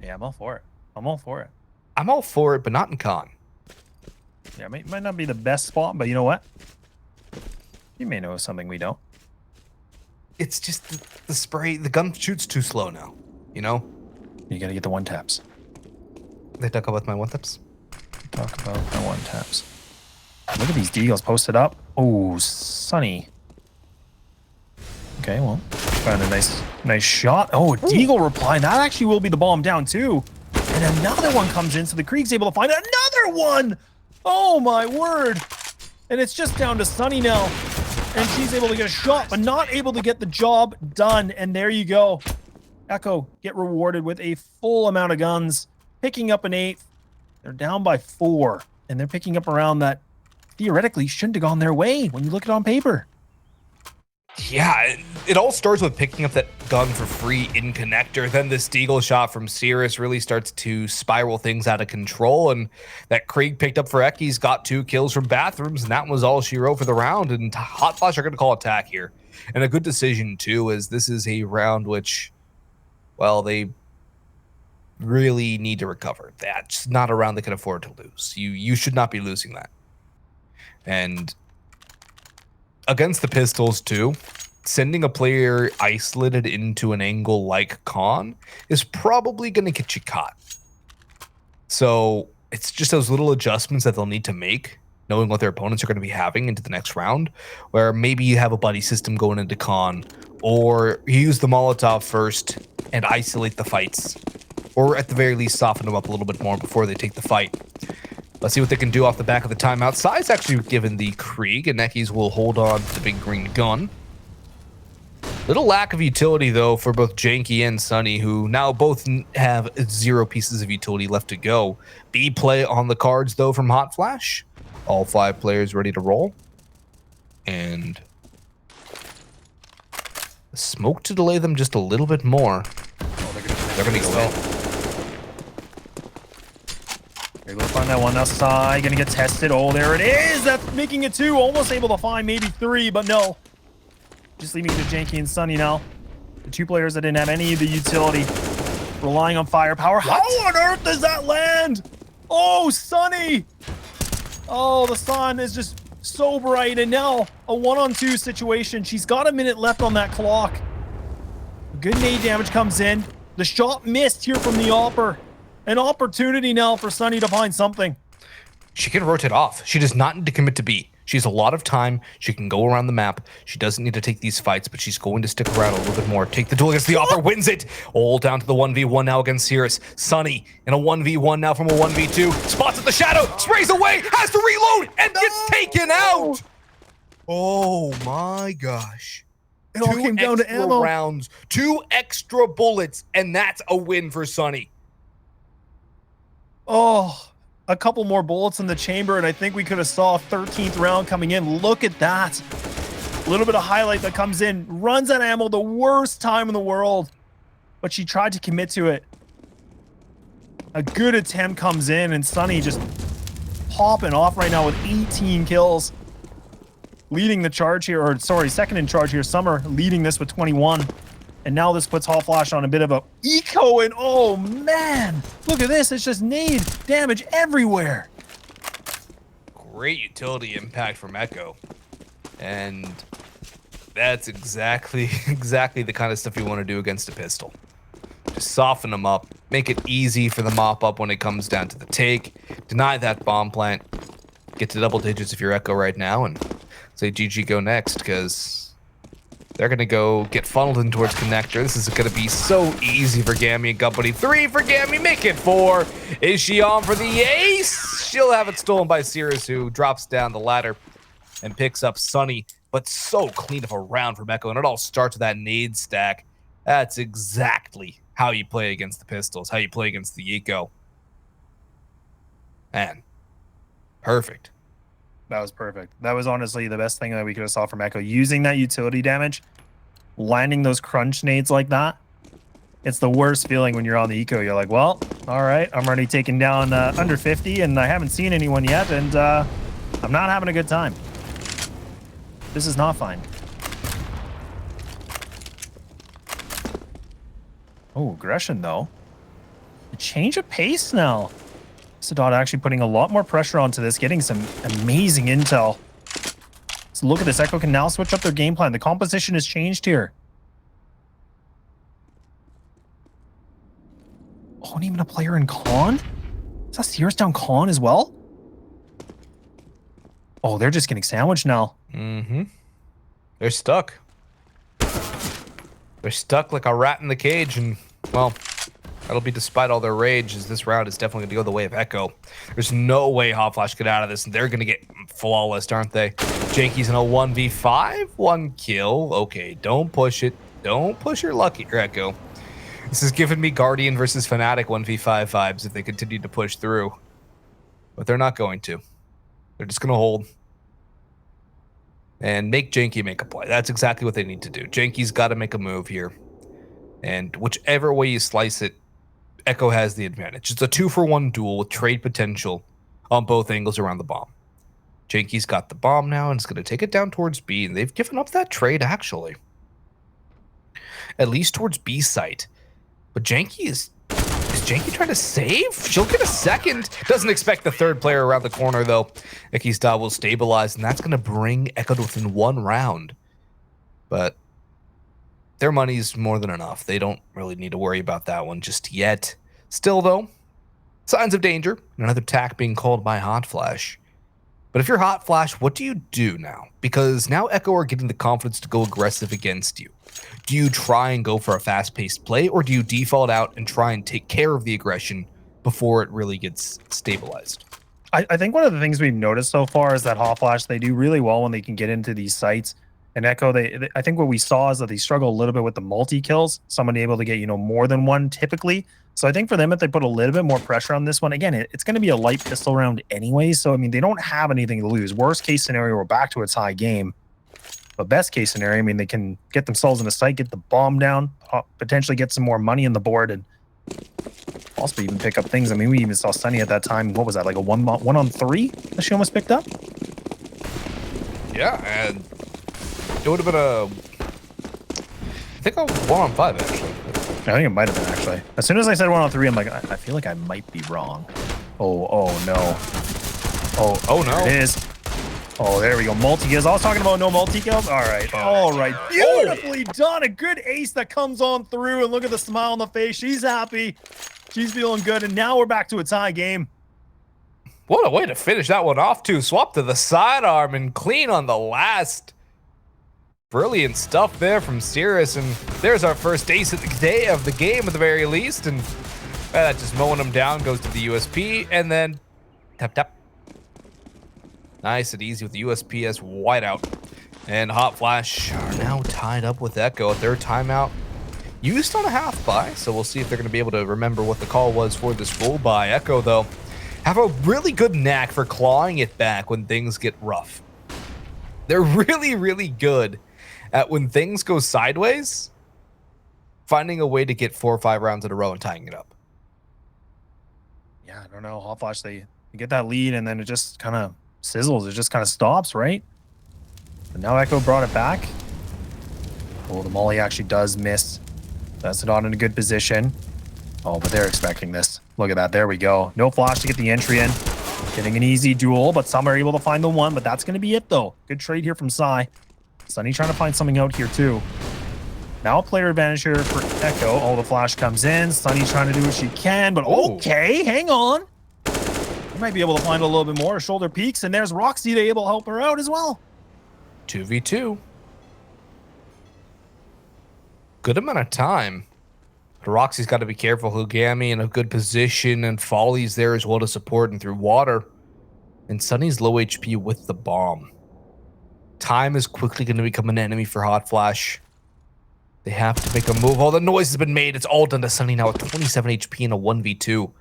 A: Yeah, I'm all for it. I'm all for it.
B: I'm all for it, but not in con.
A: Yeah, it might not be the best spot, but you know what? You may know something we don't.
B: It's just the spray. The gun shoots too slow now, you know?
A: You gotta get the one taps.
B: They talk about my one taps?
A: Talk about my one taps. Look at these deagles posted up. Oh, Sunny. Okay, well, found a nice shot. Oh, a deagle reply. That actually will be the bomb down too. And another one comes in, so the Krieg's able to find another one. Oh my word. And it's just down to Sunny now. And she's able to get a shot, but not able to get the job done. And there you go. Echo get rewarded with a full amount of guns, picking up an 8th. They're down by 4, and they're picking up around that theoretically shouldn't have gone their way when you look at it on paper.
B: Yeah, it all starts with picking up that gun for free in connector. Then this deagle shot from Sirius really starts to spiral things out of control. And that Krieg picked up for Ecky's got 2 kills from bathrooms, and that was all she wrote for the round. And Hot Flash are going to call attack here. And a good decision, too, as this is a round which, well, they really need to recover. That's not a round they can afford to lose. You should not be losing that. And against the Pistols, too, sending a player isolated into an angle like Con is probably going to get you caught. So it's just those little adjustments that they'll need to make knowing what their opponents are going to be having into the next round, where maybe you have a buddy system going into con, or you use the Molotov first and isolate the fights, or at the very least soften them up a little bit more before they take the fight. Let's see what they can do off the back of the timeout. Sai's actually given the Krieg, and Nekis will hold on to the big green gun. Little lack of utility, though, for both Janky and Sunny, who now both have 0 pieces of utility left to go. B play on the cards, though, from Hot Flash. All 5 players ready to roll. And smoke to delay them just a little bit more.
A: Oh,
B: They're going to go in.
A: Able to find that one outside. Gonna get tested. Oh, there it is. That's making it 2. Almost able to find maybe 3, but no. Just leaving to Janky and Sunny now. The 2 players that didn't have any of the utility. Relying on firepower. How on earth does that land? Oh, Sunny. Oh, the sun is just so bright. And now a 1-on-2 situation. She's got a minute left on that clock. Good nade damage comes in. The shot missed here from the Opper. An opportunity now for Sunny to find something.
B: She can rotate off. She does not need to commit to B. She has a lot of time. She can go around the map. She doesn't need to take these fights, but she's going to stick around a little bit more. Take the duel against the Opper, wins it. All down to the 1v1 now against Cirrus. Sunny in a 1v1 now from a 1v2. Spots at the shadow, sprays away, has to reload, and gets taken out. Oh my gosh.
A: It all came down to ammo.
B: Rounds, 2 extra bullets, and that's a win for Sunny.
A: Oh, a couple more bullets in the chamber, and I think we could have saw a 13th round coming in. Look at that. A little bit of highlight that comes in. Runs out of ammo the worst time in the world. But she tried to commit to it. A good attempt comes in, and Sunny just popping off right now with 18 kills. Leading the charge here, or sorry, second in charge here. Summer leading this with 21. And now this puts Hall Flash on a bit of a eco, and oh man, look at this. It's just nade damage everywhere.
B: Great utility impact from Echo. And that's exactly the kind of stuff you want to do against a pistol. Just soften them up, make it easy for the mop up when it comes down to the take, deny that bomb plant, get to double digits if you're Echo right now, and say GG go next, because they're going to go get funneled in towards connector. This is going to be so easy for Gammy and company. 3 for Gammy, make it 4. Is she on for the ace? She'll have it stolen by Cirrus, who drops down the ladder and picks up Sunny. But so clean of a round from Echo, and it all starts with that nade stack. That's exactly how you play against the pistols, how you play against the eco. Man, perfect.
A: That was perfect. That was honestly the best thing that we could have saw from Echo. Using that utility damage, landing those crunch nades like that. It's the worst feeling when you're on the eco. You're like, well, all right, I'm already taking down under 50, and I haven't seen anyone yet, and I'm not having a good time. This is not fine. Oh, aggression, though. A change of pace now. Sadat actually putting a lot more pressure onto this, getting some amazing intel. So look at this. Echo can now switch up their game plan. The composition has changed here. Oh, and even a player in con? Is that Cirrus down con as well? Oh, they're just getting sandwiched now.
B: Mm-hmm. They're stuck. They're stuck like a rat in the cage, and, well, that'll be despite all their rage, as this round is definitely going to go the way of Echo. There's no way Hot Flash get out of this, and they're going to get flawless, aren't they? Janky's in a 1v5, 1 kill. Okay, don't push it. Don't push your luck here, Echo. This is giving me Guardian versus Fnatic 1v5 vibes if they continue to push through. But they're not going to. They're just going to hold and make Janky make a play. That's exactly what they need to do. Janky's got to make a move here. And whichever way you slice it, Echo has the advantage. It's a 2-for-1 duel with trade potential on both angles around the bomb. Janky's got the bomb now, and it's going to take it down towards B, and they've given up that trade, actually. At least towards B site. But Janky is Janky trying to save? She'll get a second. Doesn't expect the third player around the corner, though. Ikista will stabilize, and that's going to bring Echo to within 1 round. But their money's more than enough. They don't really need to worry about that one just yet. Still, though, signs of danger. Another attack being called by Hot Flash. But if you're Hot Flash, what do you do now? Because now Echo are getting the confidence to go aggressive against you. Do you try and go for a fast-paced play, or do you default out and try and take care of the aggression before it really gets stabilized?
A: I think one of the things we've noticed so far is that Hot Flash, they do really well when they can get into these sites. And Echo, I think what we saw is that they struggle a little bit with the multi-kills, someone able to get, more than one typically. So I think for them, if they put a little bit more pressure on this one, again, it's going to be a light pistol round anyway. So, I mean, they don't have anything to lose. Worst case scenario, we're back to a tie game. But best case scenario, I mean, they can get themselves in a site, get the bomb down, potentially get some more money on the board, and possibly even pick up things. I mean, we even saw Sunny at that time. What was that, like a 1-on-3 that she almost picked up?
B: Yeah, and it would have been I think a 1-on-5, actually.
A: I think it might have been, actually. As soon as I said 1-on-3, I'm like, I feel like I might be wrong. Oh no. Oh no. It is. Oh, there we go. Multi-kills. I was talking about no multi-kills. All right. All right. Beautifully done. A good ace that comes on through. And look at the smile on the face. She's happy. She's feeling good. And now we're back to a tie game.
B: What a way to finish that one off, too. Swap to the sidearm and clean on the last. Brilliant stuff there from Cirrus. And there's our first ace of the day of the game at the very least. And that just mowing him down goes to the USP. And then tap, tap. Nice and easy with the USPS whiteout. And Hot Flash are now tied up with Echo at their timeout. Used on a half buy, so we'll see if they're going to be able to remember what the call was for this full buy. Echo, though, have a really good knack for clawing it back when things get rough. They're really, really good at when things go sideways, finding a way to get 4 or 5 rounds in a row and tying it up.
A: Yeah, I don't know. Hot Flash, they get that lead, and then it just kind of sizzles. It just kind of stops, right? But now Echo brought it back. Oh, the molly actually does miss. That's not in a good position. Oh, but they're expecting this. Look at that. There we go. No flash to get the entry in. Getting an easy duel, but some are able to find the one, but that's going to be it, though. Good trade here from Psy. Sunny trying to find something out here, too. Now a player advantage here for Echo. Oh, the flash comes in. Sunny trying to do what she can, but okay, hang on. Might be able to find a little bit more. Shoulder peaks, and there's Roxy to able to help her out as well.
B: 2v2. Good amount of time. But Roxy's got to be careful. Hugami in a good position, and Folly's there as well to support and through water. And Sunny's low HP with the bomb. Time is quickly going to become an enemy for Hot Flash. They have to make a move. All the noise has been made. It's all done to Sunny now at 27 HP in a 1v2.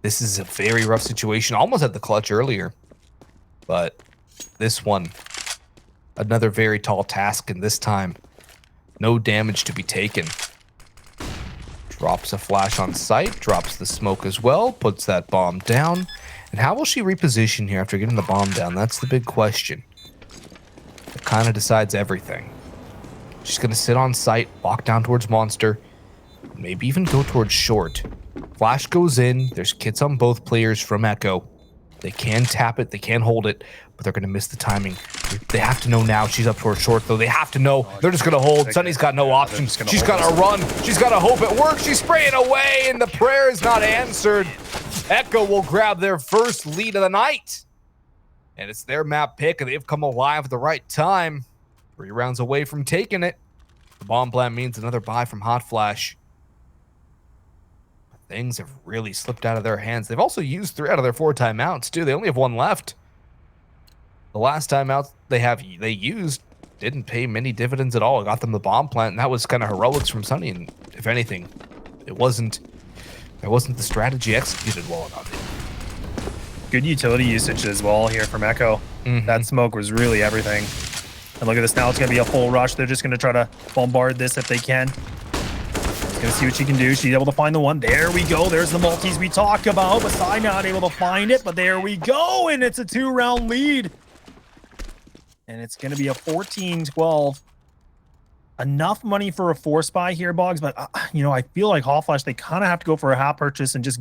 B: This is a very rough situation. Almost had the clutch earlier. But this one, another very tall task, and this time, no damage to be taken. Drops a flash on site, drops the smoke as well, puts that bomb down. And how will she reposition here after getting the bomb down? That's the big question. It kind of decides everything. She's going to sit on site, walk down towards Monster, maybe even go towards short. Flash goes in. There's kits on both players from Echo. They can tap it. They can hold it, but they're going to miss the timing. They have to know now. She's up towards short, though. They have to know. They're just going to hold. Sunny's got no options. She's got to run. She's got to hope it works. She's spraying away, and the prayer is not answered. Echo will grab their first lead of the night. And it's their map pick, and they've come alive at the right time. 3 rounds away from taking it. The bomb plant means another buy from Hot Flash. Things have really slipped out of their hands. They've also used 3 out of their 4 timeouts, too. They only have 1 left. The last timeout they used didn't pay many dividends at all. It got them the bomb plant, and that was kind of heroics from Sunny. And if anything, there wasn't the strategy executed well enough.
A: Good utility usage as well here from Echo. That smoke was really everything. And look at this now. It's going to be a full rush. They're just going to try to bombard this if they can. Gonna see what she can do. She's able to find the one. There we go. There's the multis we talk about. Beside not able to find it, but there we go. And it's a 2-round lead. And it's gonna be a 14-12. Enough money for a force buy here, Boggs, but I feel like Hot Flash, they kind of have to go for a half purchase and just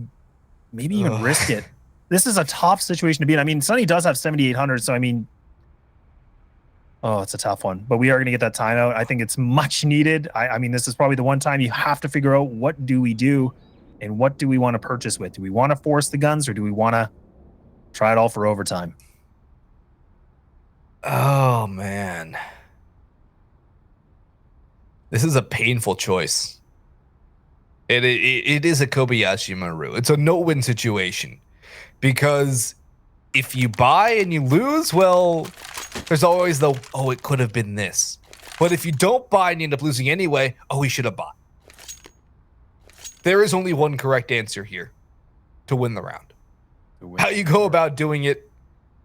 A: maybe even risk it. This is a tough situation to be in. I mean, Sunny does have 7,800, so I mean, oh, it's a tough one, but we are going to get that timeout. I think it's much needed. I mean, this is probably the one time you have to figure out what do we do and what do we want to purchase with? Do we want to force the guns or do we want to try it all for overtime?
B: This is a painful choice. It is a Kobayashi Maru. It's a no-win situation. Because if you buy and you lose, well, there's always the, oh, it could have been this. But if you don't buy and you end up losing anyway, oh, we should have bought. There is only one correct answer here to win the round. How you go about doing it,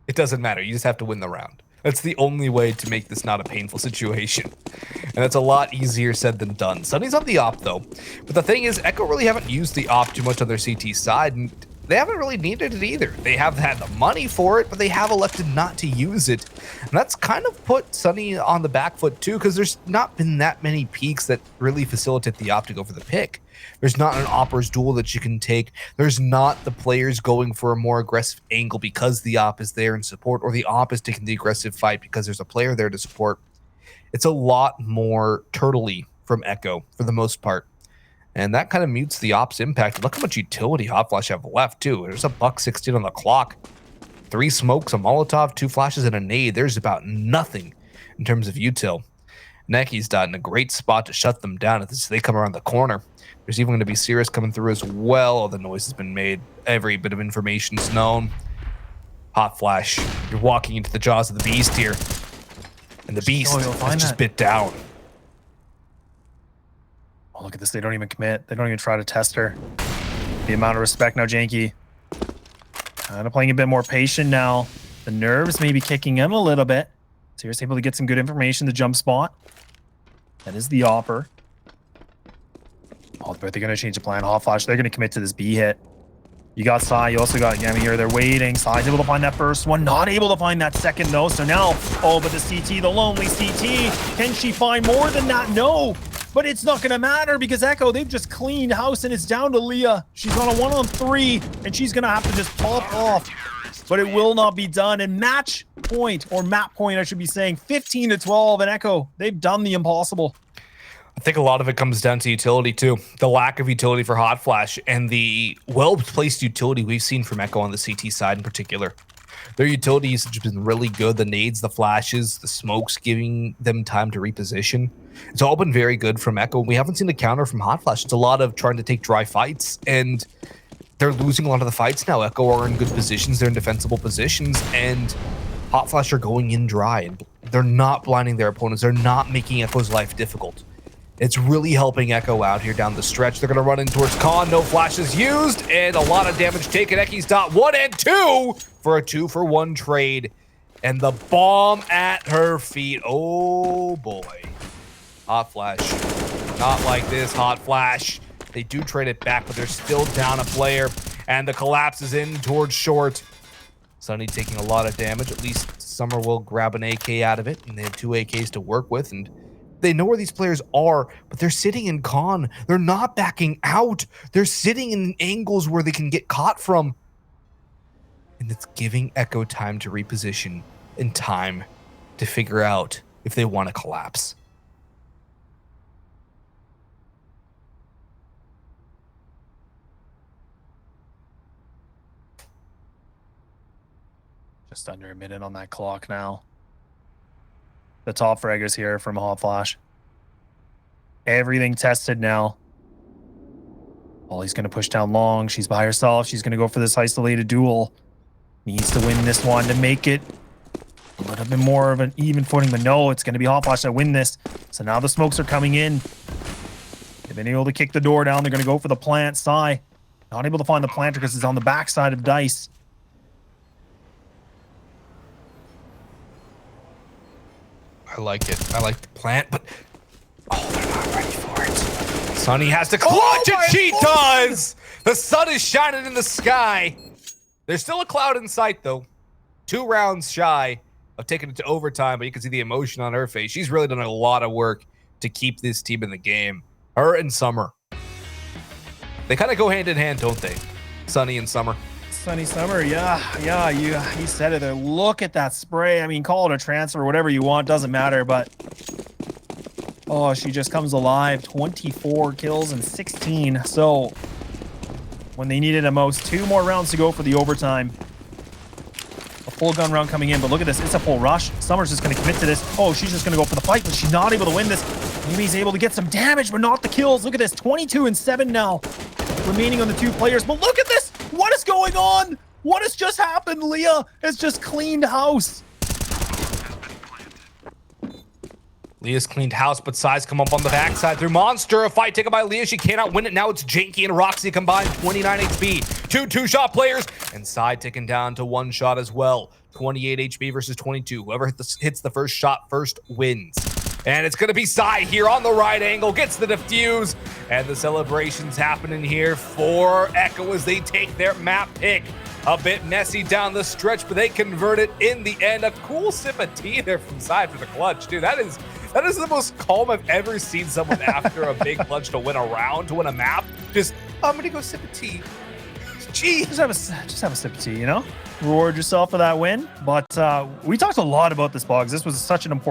B: it doesn't matter. You just have to win the round. That's the only way to make this not a painful situation. And that's a lot easier said than done. Sunny's on the op, though. But the thing is, Echo really haven't used the op too much on their CT side, and they haven't really needed it either. They have had the money for it, but they have elected not to use it. And that's kind of put Sunny on the back foot, too, because there's not been that many peaks that really facilitate the op to go for the pick. There's not an Opper's duel that you can take. There's not the players going for a more aggressive angle because the op is there in support, or the op is taking the aggressive fight because there's a player there to support. It's a lot more turtley from Echo for the most part. And that kind of mutes the op's impact. Look how much utility Hot Flash have left, too. There's a $1.16 on the clock. 3 smokes, a Molotov, 2 flashes, and a nade. There's about nothing in terms of util. Neki's in a great spot to shut them down as they come around the corner. There's even going to be Cirrus coming through as well. All the noise has been made. Every bit of information is known. Hot Flash, you're walking into the jaws of the beast here. And the beast has just bit down.
A: Oh, look at this. They don't even commit. They don't even try to test her. The amount of respect now, Janky. Kind of playing a bit more patient now. The nerves maybe kicking him a little bit. Cirrus able to get some good information, the jump spot. That is the Opper. Oh, but they're going to change the plan. Hot Flash, they're going to commit to this B hit. You got Sai, you also got Yami here. They're waiting. Sai's able to find that first one. Not able to find that second, though. So now, oh, but the CT, the lonely CT. Can she find more than that? No. But it's not going to matter because Echo, they've just cleaned house and it's down to Leah. She's on a 1-on-3 and she's going to have to just pop off. But it will not be done. And match point, or map point, I should be saying, 15-12. And Echo, they've done the impossible.
B: I think a lot of it comes down to utility, too. The lack of utility for Hot Flash and the well-placed utility we've seen from Echo on the CT side in particular. Their utility usage has been really good. The nades, the flashes, the smokes, giving them time to reposition. It's all been very good from Echo. We haven't seen a counter from Hot Flash. It's a lot of trying to take dry fights, and they're losing a lot of the fights now. Echo are in good positions. They're in defensible positions, and Hot Flash are going in dry. And they're not blinding their opponents. They're not making Echo's life difficult. It's really helping Echo out here down the stretch. They're going to run in towards Khan. No flashes used, and a lot of damage taken. Eki's dot 1 and 2 for a 2-for-1 trade. And the bomb at her feet. Oh, boy. Hot Flash. Not like this, Hot Flash. They do trade it back, but they're still down a player. And the collapse is in towards short. Sunny taking a lot of damage. At least Summer will grab an AK out of it, and they have 2 AKs to work with, and they know where these players are, but they're sitting in con. They're not backing out. They're sitting in angles where they can get caught from. And it's giving Echo time to reposition and time to figure out if they want to collapse.
A: Just under a minute on that clock now. The top fraggers here from Hot Flash. Everything tested now. Ollie's going to push down long. She's by herself. She's going to go for this isolated duel. Needs to win this one to make it a little bit more of an even footing, but no, it's going to be Hot Flash that win this. So now the smokes are coming in. They've been able to kick the door down. They're going to go for the plant. Sai not able to find the planter because it's on the backside of Dice.
B: I like it. I like the plant, but oh, they're not ready for it. Sunny has to clutch it. She does. The sun is shining in the sky. There's still a cloud in sight, though. 2 rounds shy of taking it to overtime, but you can see the emotion on her face. She's really done a lot of work to keep this team in the game. Her and Summer. They kind of go hand in hand, don't they? Sunny and Summer.
A: Sunny Summer, yeah, you said it there. Look at that spray. I mean, call it a transfer, whatever you want, doesn't matter, but oh, she just comes alive. 24 kills and 16. So when they needed the most, 2 more rounds to go for the overtime. A Full gun round coming in, but look at this. It's a full rush. Summer's just going to commit to this. Oh, she's just going to go for the fight, but she's not able to win this. Mimi's able to get some damage, but not the kills. Look at this. 22 and 7 now remaining on the 2 players. But look at this. What is going on? What has just happened? Leah has just cleaned house.
B: Leah's cleaned house, but Size come up on the backside through Monster. A fight taken by Leah. She cannot win it. Now it's Janky and Roxy combined. 29 HP. 2 two-shot players. And Side taken down to 1 shot as well. 28 HP versus 22. Whoever hits the first shot first wins. And it's going to be Sai here on the right angle. Gets the defuse. And the celebrations happening here for Echo as they take their map pick. A bit messy down the stretch, but they convert it in the end. A cool sip of tea there from Side for the clutch. Dude, that is the most calm I've ever seen someone after a big clutch to win a round, to win a map. Just, I'm going to go sip of tea. Jeez.
A: Just have a sip of tea, you know? Reward yourself for that win. But we talked a lot about this, Boggs. This was such an important